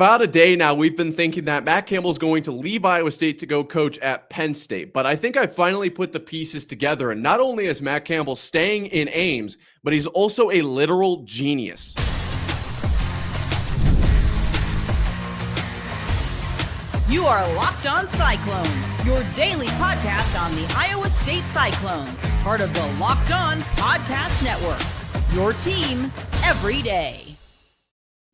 about a day now, we've been thinking that Matt Campbell is going to leave Iowa State to go coach at Penn State. But I think I finally put the pieces together. And not only is Matt Campbell staying in Ames, but he's also a literal genius. You are Locked On Cyclones, your daily podcast on the Iowa State Cyclones, part of the Locked On Podcast Network, your team every day.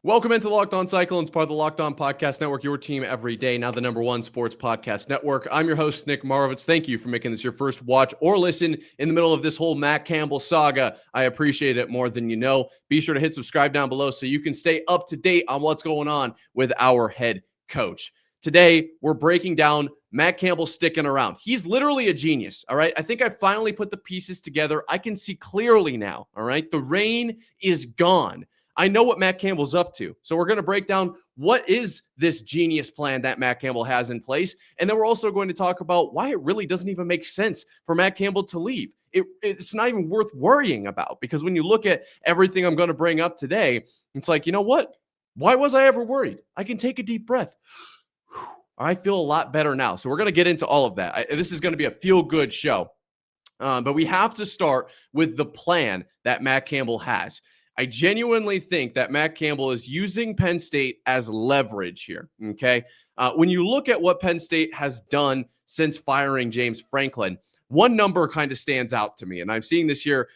Welcome into Locked On Cyclones, part of the Locked On Podcast Network, your team every day, now the #1 sports podcast network. I'm your host, Nick Marovets. Thank you for making this your first watch or listen in the middle of this whole Matt Campbell saga. I appreciate it more than you know. Be sure to hit subscribe down below so you can stay up to date on what's going on with our head coach. Today, we're breaking down Matt Campbell sticking around. He's literally a genius, all right? I think I finally put the pieces together. I can see clearly now, all right? The rain is gone. I know what Matt Campbell's up to. So we're going to break down what is this genius plan that Matt Campbell has in place. And then we're also going to talk about why it really doesn't even make sense for Matt Campbell to leave. It's not even worth worrying about, because when you look at everything I'm going to bring up today, it's like, you know what? Why was I ever worried? I can take a deep breath. I feel a lot better now. So we're going to get into all of that. This is going to be a feel-good show. But we have to start with the plan that Matt Campbell has. I genuinely think that Matt Campbell is using Penn State as leverage here, okay? When you look at what Penn State has done since firing James Franklin, one number kind of stands out to me, and I'm seeing this here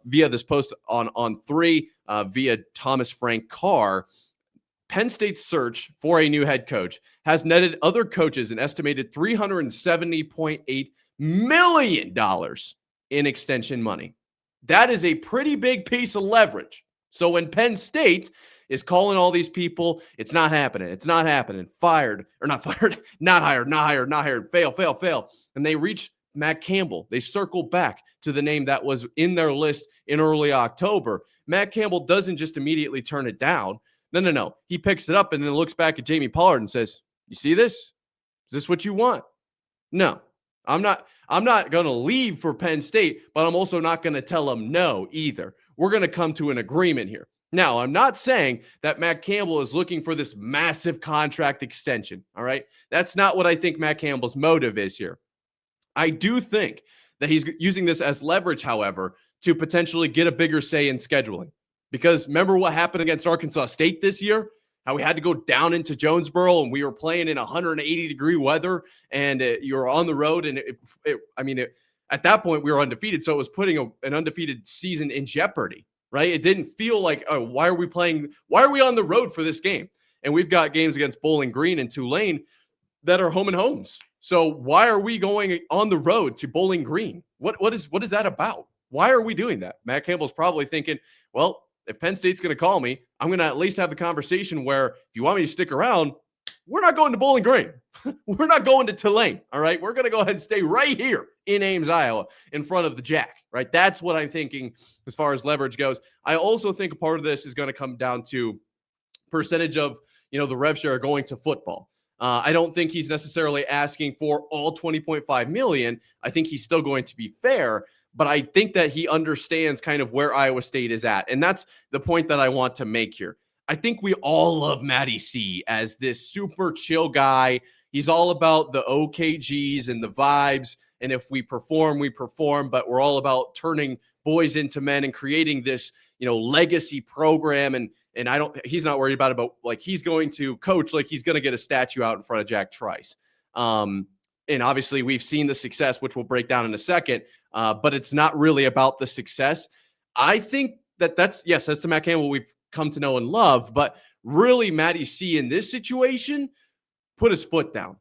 via this post on 3 via Thomas Frank Carr. Penn State's search for a new head coach has netted other coaches an estimated $370.8 million in extension money. That is a pretty big piece of leverage. So when Penn State is calling all these people, it's not happening, fired, or not fired, not hired, fail, and they reach Matt Campbell, they circle back to the name that was in their list in early October. Matt Campbell doesn't just immediately turn it down. No. He picks it up and then looks back at Jamie Pollard and says, "You see this? Is this what you want?" No, I'm not going to leave for Penn State, but I'm also not going to tell him no either. We're going to come to an agreement here. Now, I'm not saying that Matt Campbell is looking for this massive contract extension, all right? That's not what I think Matt Campbell's motive is here. I do think that he's using this as leverage, however, to potentially get a bigger say in scheduling. Because remember what happened against Arkansas State this year? How we had to go down into Jonesboro and we were playing in 180-degree weather, and you were on the road, and at that point, we were undefeated, so it was putting an undefeated season in jeopardy, right? It didn't feel like, oh, why are we on the road for this game? And we've got games against Bowling Green and Tulane that are home and homes. So why are we going on the road to Bowling Green? What is that about? Why are we doing that? Matt Campbell's probably thinking, well, if Penn State's going to call me, I'm going to at least have the conversation where if you want me to stick around, we're not going to Bowling Green. We're not going to Tulane, all right? We're going to go ahead and stay right here in Ames, Iowa, in front of the Jack, right? That's what I'm thinking as far as leverage goes. I also think a part of this is going to come down to percentage of, the rev share going to football. I don't think he's necessarily asking for all $20.5 million. I think he's still going to be fair, but I think that he understands kind of where Iowa State is at. And that's the point that I want to make here. I think we all love Matty C as this super chill guy. He's all about the OKGs and the vibes. And if we perform, we perform. But we're all about turning boys into men and creating this, legacy program. And he's not worried about it, but like he's going to coach like he's going to get a statue out in front of Jack Trice. And obviously we've seen the success, which we'll break down in a second. But it's not really about the success. I think that's the Matt Campbell we've come to know and love, but really Matty C in this situation put his foot down.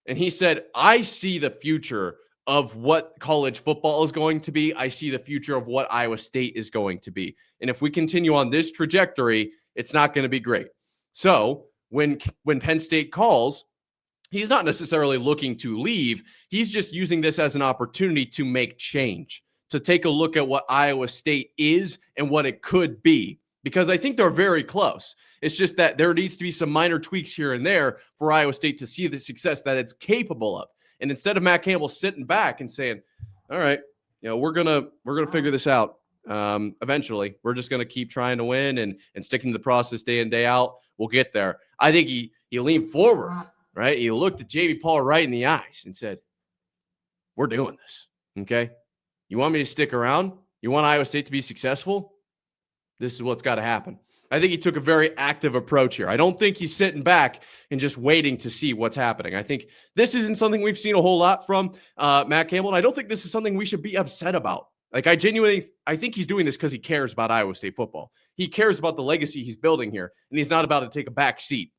And he said, I see the future of what college football is going to be. I see the future of what Iowa State is going to be. And if we continue on this trajectory, it's not going to be great. So when Penn State calls, he's not necessarily looking to leave. He's just using this as an opportunity to make change, to take a look at what Iowa State is and what it could be. Because I think they're very close. It's just that there needs to be some minor tweaks here and there for Iowa State to see the success that it's capable of. And instead of Matt Campbell sitting back and saying, all right, we're gonna figure this out. Eventually, we're just gonna keep trying to win and sticking to the process day in, day out. we'll get there. I think he leaned forward, right? He looked at Jamie Paul right in the eyes and said, we're doing this, okay? You want me to stick around? You want Iowa State to be successful? This is what's got to happen. I think he took a very active approach here. I don't think he's sitting back and just waiting to see what's happening. I think this isn't something we've seen a whole lot from Matt Campbell, and I don't think this is something we should be upset about. Like, I think he's doing this because he cares about Iowa State football. He cares about the legacy he's building here, and he's not about to take a back seat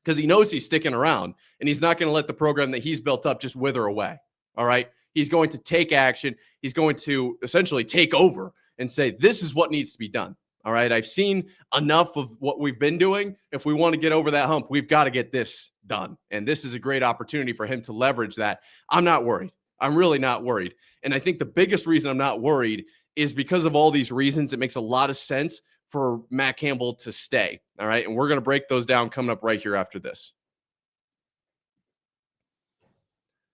because he knows he's sticking around, and he's not going to let the program that he's built up just wither away, all right? He's going to take action. He's going to essentially take over and say, this is what needs to be done. All right, I've seen enough of what we've been doing. If we want to get over that hump, we've got to get this done. And this is a great opportunity for him to leverage that. I'm not worried. I'm really not worried. And I think the biggest reason I'm not worried is because of all these reasons. It makes a lot of sense for Matt Campbell to stay. All right, and we're going to break those down coming up right here after this.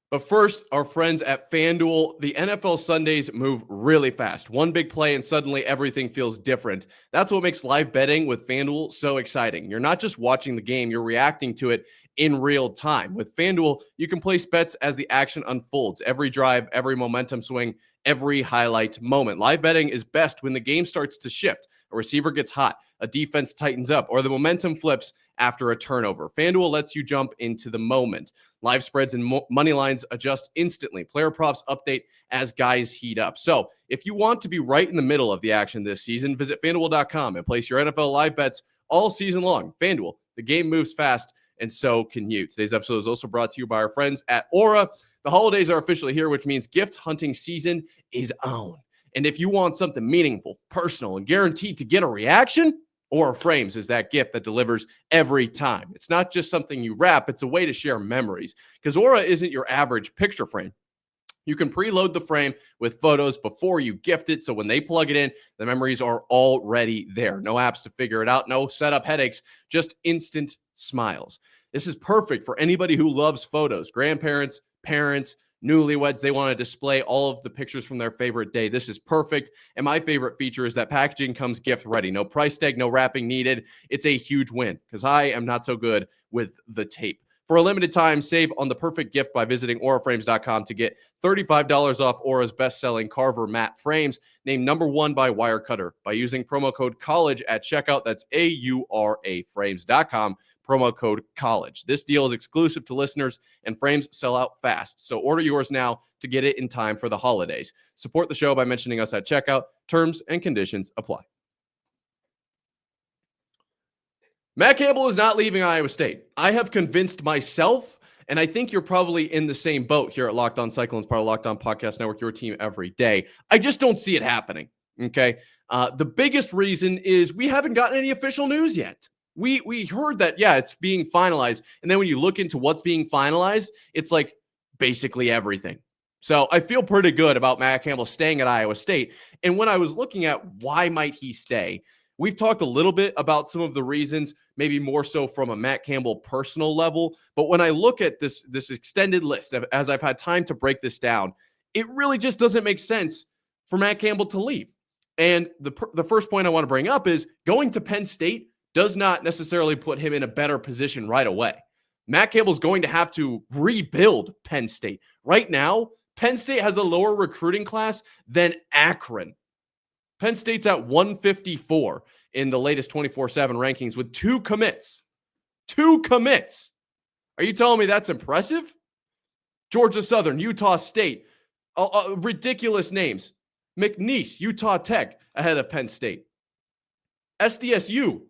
But first, our friends at FanDuel. The NFL Sundays move really fast. One big play and suddenly everything feels different. That's what makes live betting with FanDuel so exciting. You're not just watching the game, you're reacting to it in real time. With FanDuel, you can place bets as the action unfolds. Every drive, every momentum swing, every highlight moment. Live betting is best when the game starts to shift. A receiver gets hot, a defense tightens up, or the momentum flips after a turnover. FanDuel lets you jump into the moment. Live spreads and money lines adjust instantly. Player props update as guys heat up. So if you want to be right in the middle of the action this season, visit FanDuel.com and place your NFL live bets all season long. FanDuel, the game moves fast, and so can you. Today's episode is also brought to you by our friends at Aura. The holidays are officially here, which means gift hunting season is on. And if you want something meaningful, personal, and guaranteed to get a reaction, Aura Frames is that gift that delivers every time. It's not just something you wrap, it's a way to share memories. Because Aura isn't your average picture frame. You can preload the frame with photos before you gift it, so when they plug it in, the memories are already there. No apps to figure it out, no setup headaches, just instant smiles. This is perfect for anybody who loves photos, grandparents, parents, newlyweds. They want to display all of the pictures from their favorite day. This is perfect. And my favorite feature is that packaging comes gift ready. No price tag, no wrapping needed. It's a huge win because I am not so good with the tape. For a limited time, save on the perfect gift by visiting auraframes.com to get $35 off Aura's best-selling Carver matte frames, named #1 by Wirecutter, by using promo code COLLEGE at checkout. That's auraframes.com, promo code COLLEGE. This deal is exclusive to listeners, and frames sell out fast. So order yours now to get it in time for the holidays. Support the show by mentioning us at checkout. Terms and conditions apply. Matt Campbell is not leaving Iowa State. I have convinced myself, and I think you're probably in the same boat here at Locked On Cyclones, part of Locked On Podcast Network, your team every day. I just don't see it happening, okay? The biggest reason is we haven't gotten any official news yet. We heard that, yeah, it's being finalized, and then when you look into what's being finalized, it's like basically everything. So I feel pretty good about Matt Campbell staying at Iowa State, and when I was looking at why might he stay, we've talked a little bit about some of the reasons, maybe more so from a Matt Campbell personal level. But when I look at this extended list, as I've had time to break this down, it really just doesn't make sense for Matt Campbell to leave. And the first point I want to bring up is going to Penn State does not necessarily put him in a better position right away. Matt Campbell's going to have to rebuild Penn State. Right now, Penn State has a lower recruiting class than Akron. Penn State's at 154 in the latest 24/7 rankings with 2 commits. 2 commits. Are you telling me that's impressive? Georgia Southern, Utah State, ridiculous names. McNeese, Utah Tech ahead of Penn State. SDSU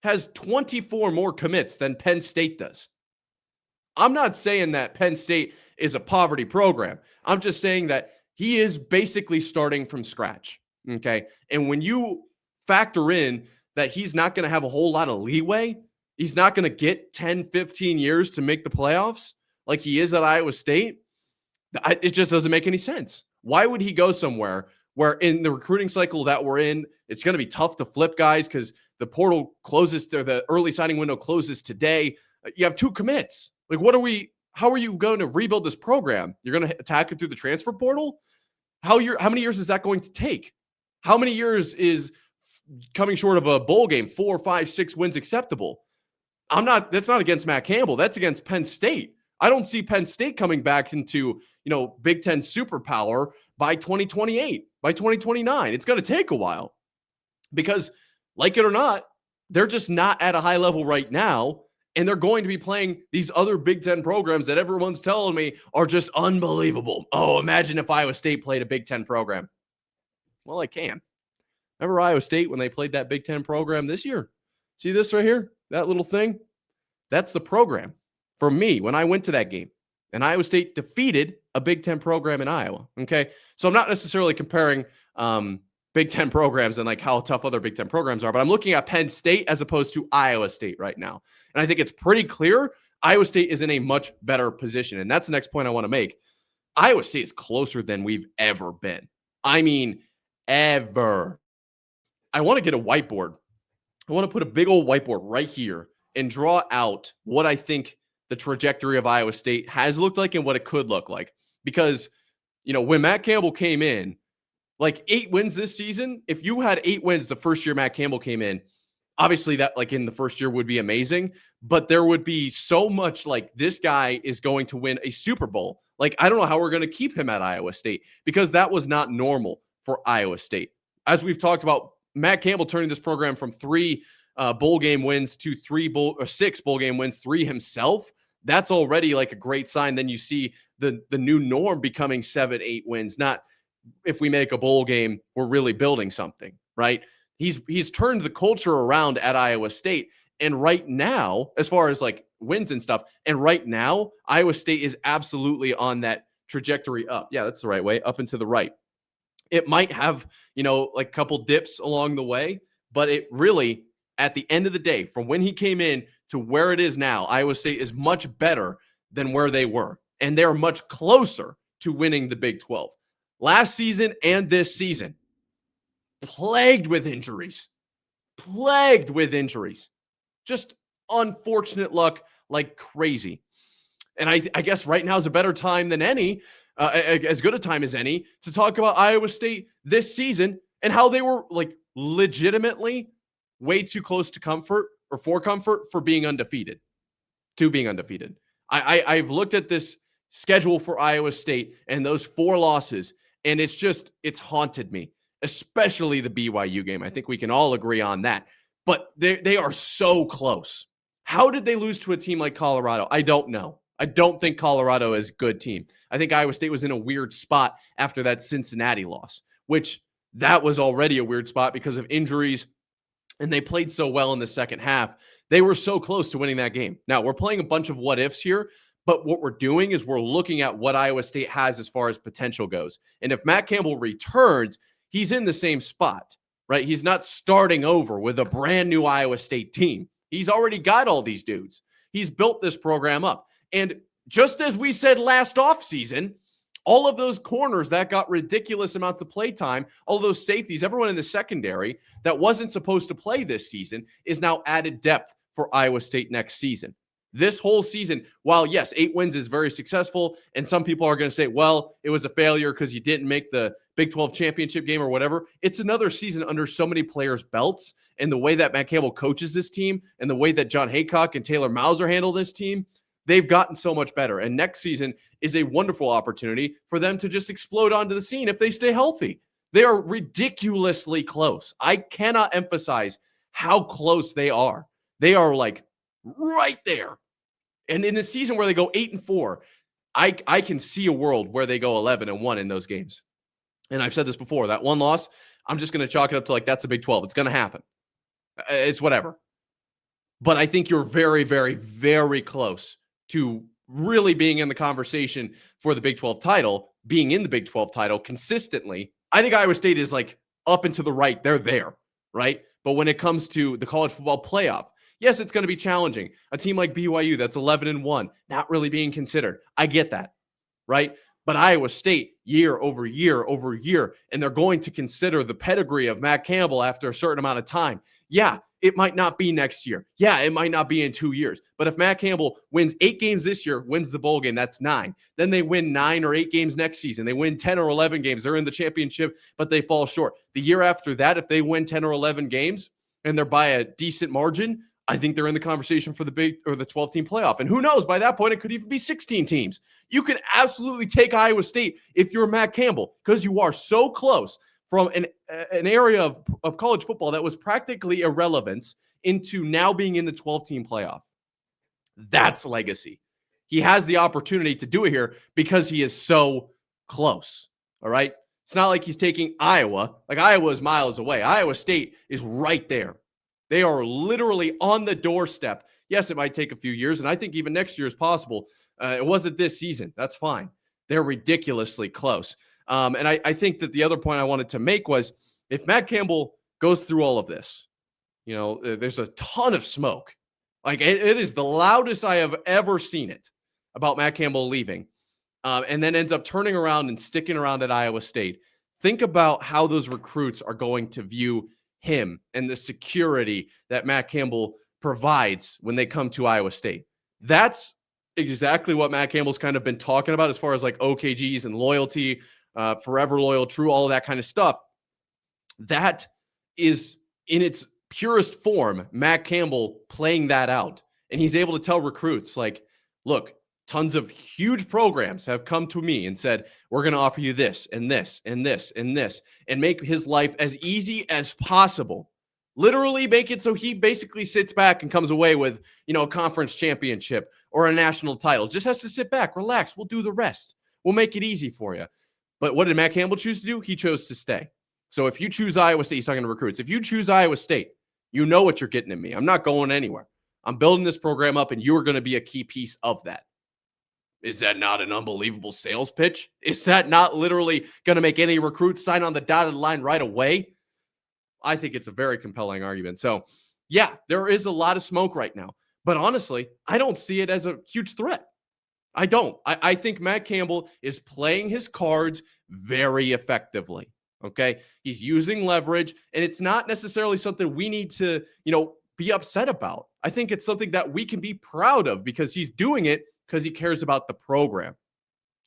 has 24 more commits than Penn State does. I'm not saying that Penn State is a poverty program. I'm just saying that he is basically starting from scratch. Okay. And when you factor in that he's not going to have a whole lot of leeway, he's not going to get 10, 15 years to make the playoffs like he is at Iowa State, it just doesn't make any sense. Why would he go somewhere where in the recruiting cycle that we're in, it's going to be tough to flip guys because the portal closes, the early signing window closes today. You have 2 commits. Like, how are you going to rebuild this program? You're going to attack it through the transfer portal? How many years is that going to take? How many years is coming short of a bowl game, 4, 5, 6 wins acceptable? That's not against Matt Campbell. That's against Penn State. I don't see Penn State coming back into, Big Ten superpower by 2028, by 2029. It's going to take a while because, like it or not, they're just not at a high level right now. And they're going to be playing these other Big Ten programs that everyone's telling me are just unbelievable. Oh, imagine if Iowa State played a Big Ten program. Well, I can. Remember Iowa State when they played that Big Ten program this year? See this right here? That little thing? That's the program for me when I went to that game. And Iowa State defeated a Big Ten program in Iowa. Okay. So I'm not necessarily comparing Big Ten programs and like how tough other Big Ten programs are, but I'm looking at Penn State as opposed to Iowa State right now. And I think it's pretty clear Iowa State is in a much better position. And that's the next point I want to make. Iowa State is closer than we've ever been. I mean, ever. I want to get a whiteboard. I want to put a big old whiteboard right here and draw out what I think the trajectory of Iowa State has looked like and what it could look like. Because, when Matt Campbell came in, like 8 wins this season, if you had 8 wins the first year Matt Campbell came in, obviously that like in the first year would be amazing, but there would be so much like this guy is going to win a Super Bowl. Like, I don't know how we're going to keep him at Iowa State because that was not normal for Iowa State. As we've talked about, Matt Campbell turning this program from 3 bowl game wins to 6 bowl game wins, 3 himself. That's already like a great sign. Then you see the new norm becoming 7, 8 wins. Not if we make a bowl game, we're really building something, right? He's turned the culture around at Iowa State. And right now, as far as like wins and stuff, and right now, Iowa State is absolutely on that trajectory up. Yeah, that's the right way, up and to the right. It might have, like a couple dips along the way, but it really, at the end of the day, from when he came in to where it is now, Iowa State is much better than where they were. And they're much closer to winning the Big 12. Last season and this season, plagued with injuries. Just unfortunate luck like crazy. And I guess right now is a better time than any, as good a time as any, to talk about Iowa State this season and how they were like legitimately way too close to comfort or for comfort for being undefeated. I've looked at this schedule for Iowa State and those 4 losses, and it's haunted me, especially the BYU game. I think we can all agree on that. But they are so close. How did they lose to a team like Colorado? I don't know. I don't think Colorado is a good team. I think Iowa State was in a weird spot after that Cincinnati loss, which that was already a weird spot because of injuries, and they played so well in the second half. They were so close to winning that game. Now, we're playing a bunch of what ifs here, but what we're doing is we're looking at what Iowa State has as far as potential goes. And if Matt Campbell returns, he's in the same spot, right? He's not starting over with a brand new Iowa State team. He's already got all these dudes. He's built this program up. And just as we said last offseason, all of those corners that got ridiculous amounts of play time, all of those safeties, everyone in the secondary that wasn't supposed to play this season is now added depth for Iowa State next season. This whole season, while yes, 8 wins is very successful, and some people are going to say, well, it was a failure because you didn't make the Big 12 championship game or whatever. It's another season under so many players' belts, and the way that Matt Campbell coaches this team and the way that John Haycock and Taylor Mauser handle this team, they've gotten so much better. And next season is a wonderful opportunity for them to just explode onto the scene if they stay healthy. They are ridiculously close. I cannot emphasize how close they are. They are like right there. And in a season where they go 8-4, I can see a world where they go 11-1 in those games. And I've said this before, that one loss, I'm just going to chalk it up to like, that's the Big 12. It's going to happen. It's whatever. But I think you're very, very, very close to really being in the conversation for the Big 12 title, being in the Big 12 title consistently. I think Iowa State is like up and to the right. They're there, right? But when it comes to the college football playoff, yes, it's going to be challenging. A team like BYU that's 11-1, not really being considered. I get that, right? But Iowa State, year over year over year, and they're going to consider the pedigree of Matt Campbell after a certain amount of time. Yeah, it might not be next year. Yeah, it might not be in 2 years. But if Matt Campbell wins 8 games this year, wins the bowl game, that's 9. Then they win 9 or 8 games next season. They win 10 or 11 games. They're in the championship, but they fall short. The year after that, if they win 10 or 11 games and they're by a decent margin, I think they're in the conversation for the big or the 12-team playoff. And who knows, by that point, it could even be 16 teams. You can absolutely take Iowa State if you're Matt Campbell, because you are so close from an area of college football that was practically irrelevant into now being in the 12-team playoff. That's legacy. He has the opportunity to do it here because he is so close. All right. It's not like he's taking Iowa. Like, Iowa is miles away. Iowa State is right there. They are literally on the doorstep. Yes, it might take a few years, and I think even next year is possible. It wasn't this season. That's fine. They're ridiculously close. And I think that the other point I wanted to make was, if Matt Campbell goes through all of this, there's a ton of smoke. Like, it is the loudest I have ever seen it about Matt Campbell leaving, and then ends up turning around and sticking around at Iowa State. Think about how those recruits are going to view him and the security that Matt Campbell provides when they come to Iowa State. That's exactly what Matt Campbell's kind of been talking about as far as like OKGs and loyalty, forever loyal, true, all of that kind of stuff. That is in its purest form, Matt Campbell playing that out. And he's able to tell recruits, like, look, tons of huge programs have come to me and said, we're going to offer you this and this and this and this, and make his life as easy as possible. Literally make it so he basically sits back and comes away with, a conference championship or a national title. Just has to sit back, relax. We'll do the rest. We'll make it easy for you. But what did Matt Campbell choose to do? He chose to stay. So if you choose Iowa State, he's talking to recruits. If you choose Iowa State, you know what you're getting in me. I'm not going anywhere. I'm building this program up, and you're going to be a key piece of that. Is that not an unbelievable sales pitch? Is that not literally going to make any recruits sign on the dotted line right away? I think it's a very compelling argument. So, yeah, there is a lot of smoke right now. But honestly, I don't see it as a huge threat. I don't. I think Matt Campbell is playing his cards very effectively. Okay? He's using leverage, and it's not necessarily something we need to, be upset about. I think it's something that we can be proud of, because he's doing it because he cares about the program.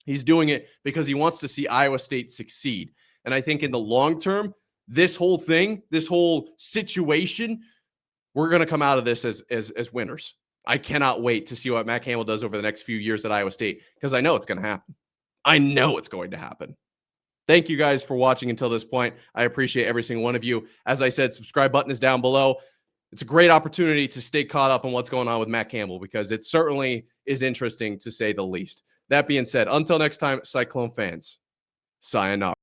He's doing it because he wants to see Iowa State succeed. And I think in the long term, this whole thing, this whole situation, we're going to come out of this as winners. I cannot wait to see what Matt Campbell does over the next few years at Iowa State, because I know it's going to happen. I know it's going to happen. Thank you guys for watching until this point. I appreciate every single one of you. As I said, subscribe button is down below. It's a great opportunity to stay caught up on what's going on with Matt Campbell, because it certainly is interesting, to say the least. That being said, until next time, Cyclone fans, sayonara.